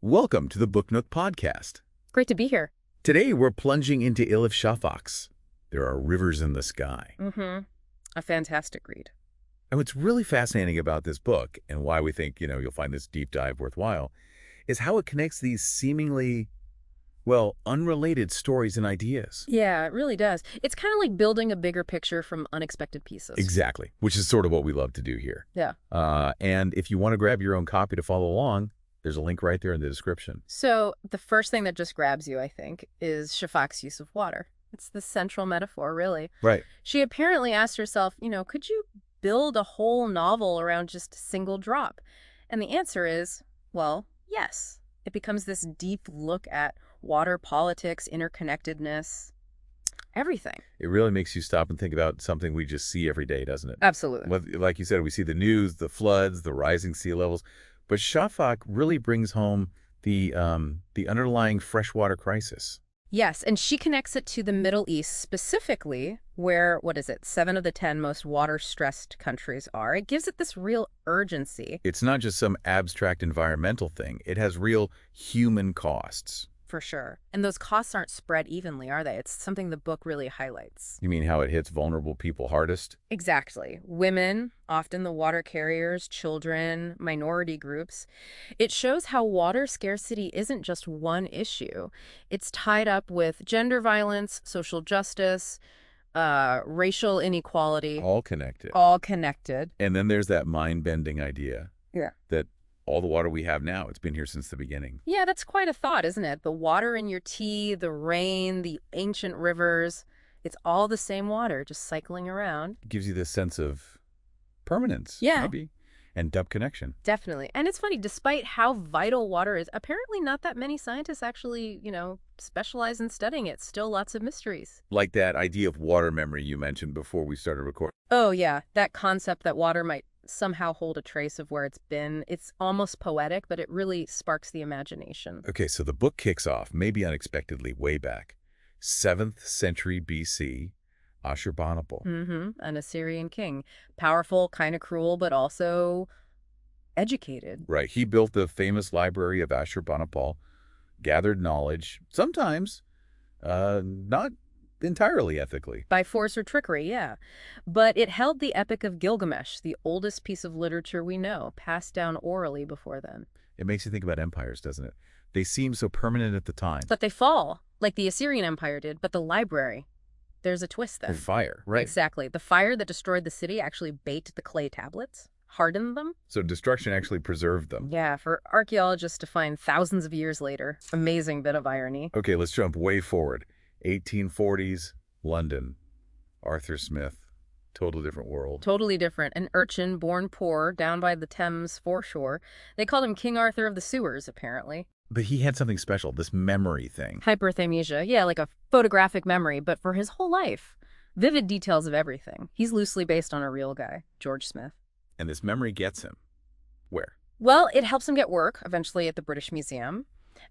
Welcome to the Book Nook podcast. Great to be here. Today we're plunging into Elif Shafak's There Are Rivers in the Sky. A fantastic read. And what's really fascinating about this book, and why we think, you'll find this deep dive worthwhile, is how it connects these seemingly, unrelated stories and ideas. Yeah, it really does. It's kind of like building a bigger picture from unexpected pieces. Exactly, which is sort of what we love to do here. Yeah. And if you want to grab your own copy to follow along, there's a link right there in the description. So the first thing that just grabs you, I think, is Shafak's use of water. It's the central metaphor, really. Right. She apparently asked herself, could you build a whole novel around just a single drop? And the answer is, well, yes. It becomes this deep look at water politics, interconnectedness, everything. It really makes you stop and think about something we just see every day, doesn't it? Absolutely. Like you said, we see the news, the floods, the rising sea levels. But Shafak really brings home the underlying freshwater crisis. Yes, and she connects it to the Middle East specifically, where, 7 of the 10 most water-stressed countries are. It gives it this real urgency. It's not just some abstract environmental thing. It has real human costs. For sure. And those costs aren't spread evenly, are they? It's something the book really highlights. You mean how it hits vulnerable people hardest? Exactly. Women, often the water carriers, children, minority groups. It shows how water scarcity isn't just one issue. It's tied up with gender violence, social justice, racial inequality. All connected. All connected. And then there's that mind-bending idea. Yeah. That all the water we have now, it's been here since the beginning. Yeah, that's quite a thought, isn't it? The water in your tea, the rain, the ancient rivers, it's all the same water just cycling around. It gives you this sense of permanence, yeah, maybe, and depth connection. Definitely. And it's funny, despite how vital water is, apparently not that many scientists actually, specialize in studying it. Still lots of mysteries. Like that idea of water memory you mentioned before we started recording. Oh, yeah. That concept that water might somehow hold a trace of where it's been. It's almost poetic, but it really sparks the imagination. Okay, so the book kicks off, maybe unexpectedly, way back. 7th century BC, Ashurbanipal. An Assyrian king. Powerful, kind of cruel, but also educated. Right. He built the famous library of Ashurbanipal, gathered knowledge, sometimes not entirely ethically. By force or trickery, yeah. But it held the Epic of Gilgamesh, the oldest piece of literature we know, passed down orally before then. It makes you think about empires, doesn't it? They seem so permanent at the time. But they fall, like the Assyrian Empire did, but the library. There's a twist then. The fire, right. Exactly. The fire that destroyed the city actually baked the clay tablets, hardened them. So destruction actually preserved them. Yeah, for archaeologists to find thousands of years later. Amazing bit of irony. Okay, let's jump way forward. 1840s, London. Arthur Smith. Totally different world. Totally different. An urchin born poor down by the Thames foreshore. They called him King Arthur of the Sewers, apparently. But he had something special, this memory thing. Hyperthamnesia. Yeah, like a photographic memory, but for his whole life. Vivid details of everything. He's loosely based on a real guy, George Smith. And this memory gets him. Where? Well, it helps him get work, eventually at the British Museum.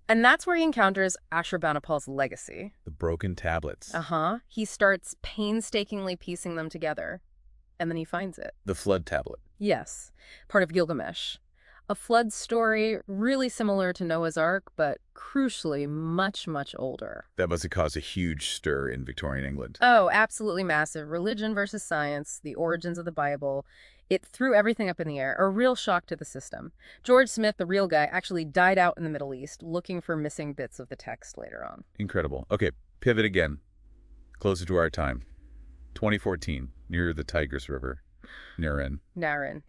And that's where he encounters Ashurbanipal's legacy. The broken tablets. He starts painstakingly piecing them together. And then he finds it. The flood tablet. Yes, part of Gilgamesh. A flood story really similar to Noah's Ark, but crucially much, much older. That must have caused a huge stir in Victorian England. Oh, absolutely massive. Religion versus science, the origins of the Bible. It threw everything up in the air, a real shock to the system. George Smith, the real guy, actually died out in the Middle East looking for missing bits of the text later on. Incredible. Okay, pivot again. Closer to our time. 2014, near the Tigris River. Narin,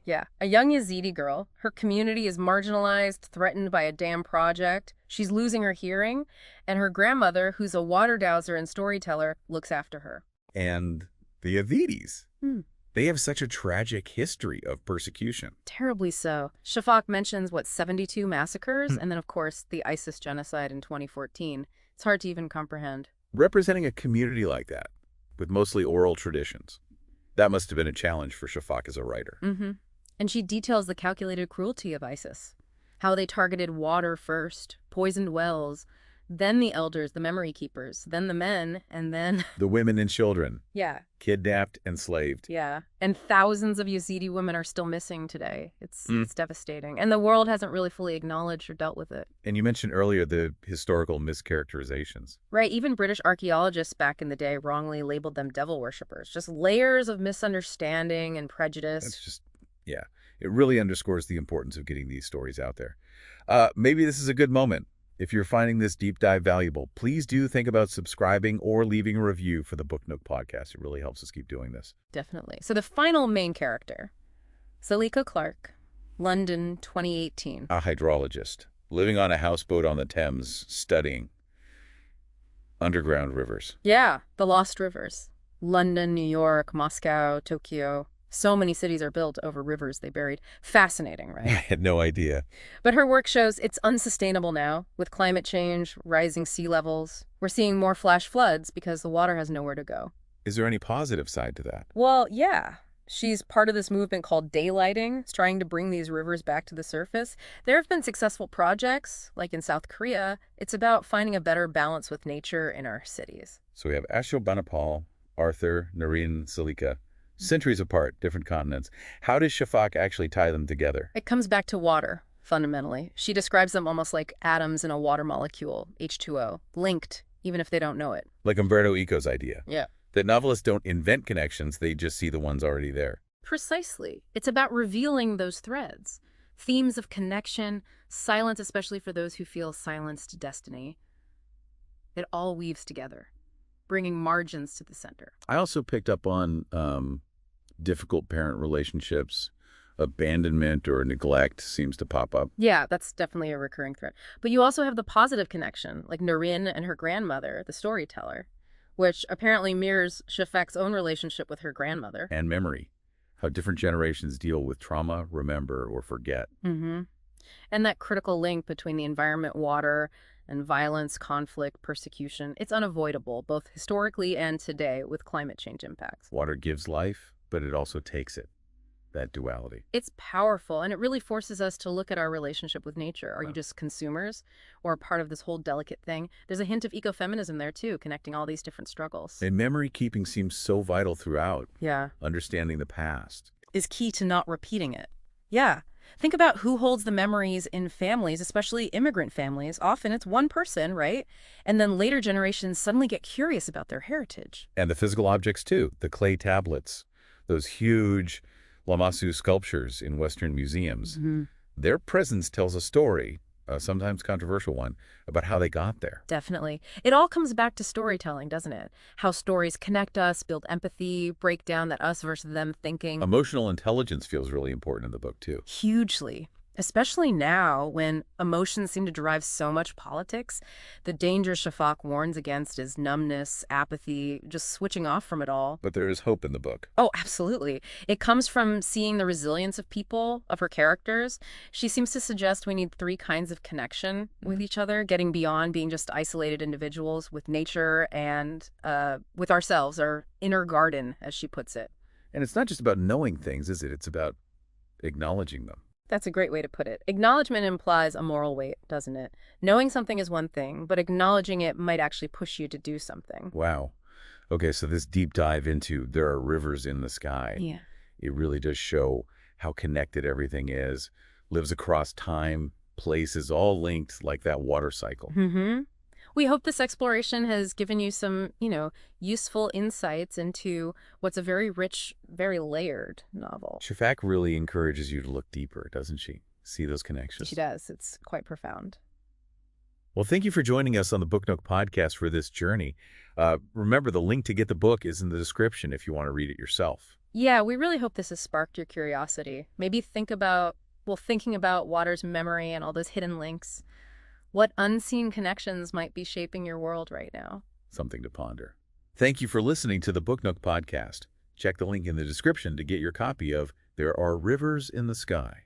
yeah. A young Yazidi girl. Her community is marginalized, threatened by a dam project. She's losing her hearing, and her grandmother, who's a water dowser and storyteller, looks after her. And the Yazidis. They have such a tragic history of persecution. Terribly so. Shafak mentions, 72 massacres? And then, of course, the ISIS genocide in 2014. It's hard to even comprehend. Representing a community like that, with mostly oral traditions, that must have been a challenge for Shafak as a writer. And she details the calculated cruelty of ISIS. How they targeted water first, poisoned wells, then the elders, the memory keepers, then the men, and then... The women and children, Yeah, kidnapped, enslaved. yeah. And thousands of Yazidi women are still missing today. It's devastating. And the world hasn't really fully acknowledged or dealt with it. And you mentioned earlier the historical mischaracterizations. Right, even British archaeologists back in the day wrongly labeled them devil worshippers. Just layers of misunderstanding and prejudice. That's just, yeah, it really underscores the importance of getting these stories out there. Maybe this is a good moment. If you're finding this deep dive valuable, please do think about subscribing or leaving a review for the Book Nook podcast. It really helps us keep doing this. Definitely. So the final main character, Salika Clark, London, 2018. A hydrologist, living on a houseboat on the Thames, studying underground rivers. Yeah, the lost rivers. London, New York, Moscow, Tokyo. So many cities are built over rivers they buried. Fascinating, right? I had no idea. But her work shows it's unsustainable now. With climate change, rising sea levels, we're seeing more flash floods because the water has nowhere to go. Is there any positive side to that? Well, yeah. She's part of this movement called daylighting. It's trying to bring these rivers back to the surface. There have been successful projects, like in South Korea. It's about finding a better balance with nature in our cities. So we have Ashurbanipal, Arthur, Nareen, Salika. Centuries apart, different continents. How does Shafak actually tie them together? It comes back to water, fundamentally. She describes them almost like atoms in a water molecule, H2O, linked, even if they don't know it. Like Umberto Eco's idea. Yeah. That novelists don't invent connections, they just see the ones already there. Precisely. It's about revealing those threads. Themes of connection, silence, especially for those who feel silenced destiny. It all weaves together, bringing margins to the center. I also picked up on difficult parent relationships, abandonment or neglect seems to pop up. Yeah, that's definitely a recurring thread. But you also have the positive connection, like Nareen and her grandmother, the storyteller, which apparently mirrors Shafak's own relationship with her grandmother. And memory, how different generations deal with trauma, remember, or forget. Mm-hmm. And that critical link between the environment, water, and violence, conflict, persecution, it's unavoidable, both historically and today, with climate change impacts. Water gives life, but it also takes it. That duality. It's powerful, and it really forces us to look at our relationship with nature. Are you just consumers or part of this whole delicate thing? There's a hint of ecofeminism there, too, connecting all these different struggles. And memory keeping seems so vital throughout. Yeah. Understanding the past is key to not repeating it. Yeah. Think about who holds the memories in families, especially immigrant families. Often it's one person, right? And then later generations suddenly get curious about their heritage. And the physical objects, too. The clay tablets, those huge Lamassu sculptures in Western museums. Mm-hmm. Their presence tells a story, a sometimes controversial one, about how they got there. Definitely. It all comes back to storytelling, doesn't it? How stories connect us, build empathy, break down that us versus them thinking. Emotional intelligence feels really important in the book, too. Hugely. Especially now, when emotions seem to drive so much politics. The danger Shafak warns against is numbness, apathy, just switching off from it all. But there is hope in the book. Oh, absolutely. It comes from seeing the resilience of people, of her characters. She seems to suggest we need 3 kinds of connection with each other, getting beyond being just isolated individuals with nature and with ourselves, our inner garden, as she puts it. And it's not just about knowing things, is it? It's about acknowledging them. That's a great way to put it. Acknowledgement implies a moral weight, doesn't it? Knowing something is one thing, but acknowledging it might actually push you to do something. Wow. Okay, so this deep dive into there are rivers in the sky. Yeah. It really does show how connected everything is, lives across time, places, all linked like that water cycle. Mm-hmm. We hope this exploration has given you some, useful insights into what's a very rich, very layered novel. Shafak really encourages you to look deeper, doesn't she? See those connections. She does. It's quite profound. Well, thank you for joining us on the Book Nook podcast for this journey. Remember, the link to get the book is in the description if you want to read it yourself. Yeah, we really hope this has sparked your curiosity. Maybe thinking about water's memory and all those hidden links. What unseen connections might be shaping your world right now? Something to ponder. Thank you for listening to the Book Nook podcast. Check the link in the description to get your copy of There Are Rivers in the Sky.